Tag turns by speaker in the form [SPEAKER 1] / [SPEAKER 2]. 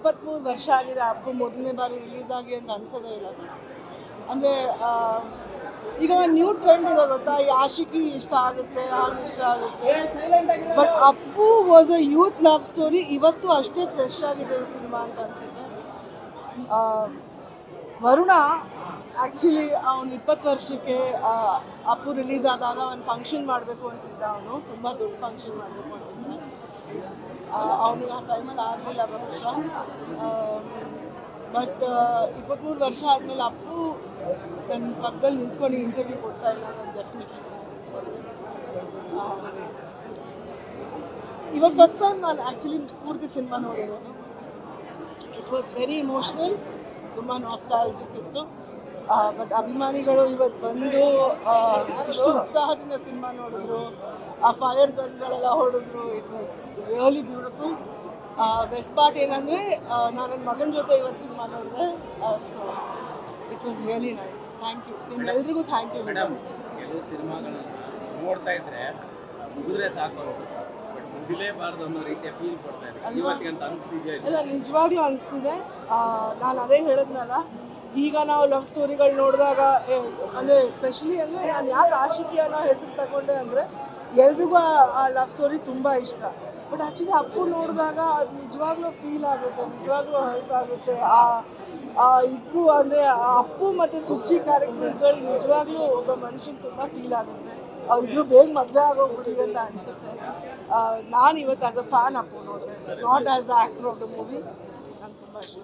[SPEAKER 1] 23 ವರ್ಷ ಆಗಿದೆ ಅಪ್ಪು ಮೊದಲನೇ ಬಾರಿ ರಿಲೀಸ್ ಆಗಿ ಅಂತ ಅನ್ಸೋದೇ ಇಲ್ಲ. ಅಂದರೆ ಈಗ ಒಂದು ನ್ಯೂ ಟ್ರೆಂಡ್ ಇದೆ ಗೊತ್ತಾ, ಈ ಆಶಿಕಿ ಇಷ್ಟ ಆಗುತ್ತೆ, ಹಾಗೆ ಇಷ್ಟ ಆಗುತ್ತೆ. But Appu was a youth love story. ಇವತ್ತು ಅಷ್ಟೇ ಫ್ರೆಶ್ ಆಗಿದೆ ಈ ಸಿನಿಮಾ ಅಂತ ಅನಿಸುತ್ತೆ. ವರುಣ ಆ್ಯಕ್ಚುಲಿ ಅವನು 20 ವರ್ಷಕ್ಕೆ ಅಪ್ಪು ರಿಲೀಸ್ ಆದಾಗ ಒಂದು ಫಂಕ್ಷನ್ ಮಾಡಬೇಕು ಅಂತಿದ್ದ. ಅವನು ತುಂಬ ದೊಡ್ಡ ಫಂಕ್ಷನ್ ಮಾಡಬೇಕು ಅಂತಿದ್ದ. ಅವನಿಗೆ ಆ ಟೈಮಲ್ಲಿ ಆಗಲಿಲ್ಲ ಬಹುಶಃ. ಬಟ್ 23 ವರ್ಷ ಆದಮೇಲೆ ಅಪ್ಪು ನನ್ನ ಪಕ್ಕದಲ್ಲಿ ನಿಂತ್ಕೊಂಡು ಇಂಟರ್ವ್ಯೂ ಕೊಡ್ತಾ ಇಲ್ಲ, ನಾನು ಡೆಫಿನೆಟ್ಲಿ ಇವತ್ತು ಫಸ್ಟ್ ಟೈಮ್ ನಾನು ಆ್ಯಕ್ಚುಲಿ ಪೂರ್ತಿ ಸಿನಿಮಾ ನೋಡಿರೋದು. ಇಟ್ ವಾಸ್ ವೆರಿ ಇಮೋಷ್ನಲ್, ತುಂಬ ನಾಸ್ಟಾಲ್ಜಿಕ್ ಇತ್ತು. ಬಟ್ ಅಭಿಮಾನಿಗಳು ಇವತ್ತು ಬಂದು ಇಷ್ಟು ಉತ್ಸಾಹದಿಂದ ಸಿನಿಮಾ ನೋಡಿದ್ರು, ಆ ಫೈರ್ ಗನ್ಗಳೆಲ್ಲ ಹೊಡೆದ್ರು. It was really beautiful. Best part ಏನಂದರೆ ನಾನು ನನ್ನ ಮಗನ ಜೊತೆ ಇವತ್ತು ಸಿನಿಮಾ ನೋಡಿದೆ. So it was really nice. Thank you ನಿಮ್ಮೆಲ್ರಿಗೂ. Thank you madam.
[SPEAKER 2] ಕೆಲವು ಸಿನಿಮಾಗಳನ್ನ ನೋಡ್ತಾ ಇದ್ರೆ ಮುಗಿದ್ರೆ ಸಾಕು ಬಟ್ ಮುಗಿಲೇಬಾರ್ದು ಅನ್ನೋ ರೀತಿಯ ಫೀಲ್ ಕೊಡ್ತಾ ಇದೆ. ಇವತ್ತಿಗಂತ ಅನಿಸ್ತಿದೆ?
[SPEAKER 1] ಇಲ್ಲ, ನಿಜವಾಗ್ಲೂ ಅನಿಸ್ತಿದೆ. ನಾನು ಅದೇ ಹೇಳಿದ್ನಲ್ಲ, ಈಗ ನಾವು ಲವ್ ಸ್ಟೋರಿಗಳು ನೋಡಿದಾಗ ಅಂದರೆ ಸ್ಪೆಷಲಿ ಅಂದರೆ ನಾನು ಯಾಕೆ ಆಶಿಕಿ ಅನ್ನೋ ಹೆಸರು ತಗೊಂಡೆ ಅಂದರೆ ಎಲ್ರಿಗೂ ಆ ಲವ್ ಸ್ಟೋರಿ ತುಂಬ ಇಷ್ಟ. ಬಟ್ ಆ್ಯಕ್ಚುಲಿ ಅಪ್ಪು ನೋಡಿದಾಗ ಅದು ನಿಜವಾಗ್ಲೂ ಫೀಲ್ ಆಗುತ್ತೆ, ನಿಜವಾಗ್ಲೂ ಹೆಲ್ಪ್ ಆಗುತ್ತೆ. ಇಬ್ಬರು ಅಂದರೆ ಅಪ್ಪು ಮತ್ತು ಸುಚ್ಚಿ ಕ್ಯಾರೆಕ್ಟರ್ಗಳು ನಿಜವಾಗ್ಲೂ ಒಬ್ಬ ಮನುಷ್ಯನಿಗೆ ತುಂಬ ಫೀಲ್ ಆಗುತ್ತೆ. ಅವ್ರಿಬ್ರು ಬೇಗ ಮದುವೆ ಆಗೋಗ್ಬಿಡಿ ಅಂತ ಅನಿಸುತ್ತೆ. ನಾನು ಇವತ್ತು ಆ್ಯಸ್ ಅ ಫ್ಯಾನ್ ಅಪ್ಪು ನೋಡಿದೆ, not as the actor of the movie. ನಂಗೆ ತುಂಬ ಇಷ್ಟ.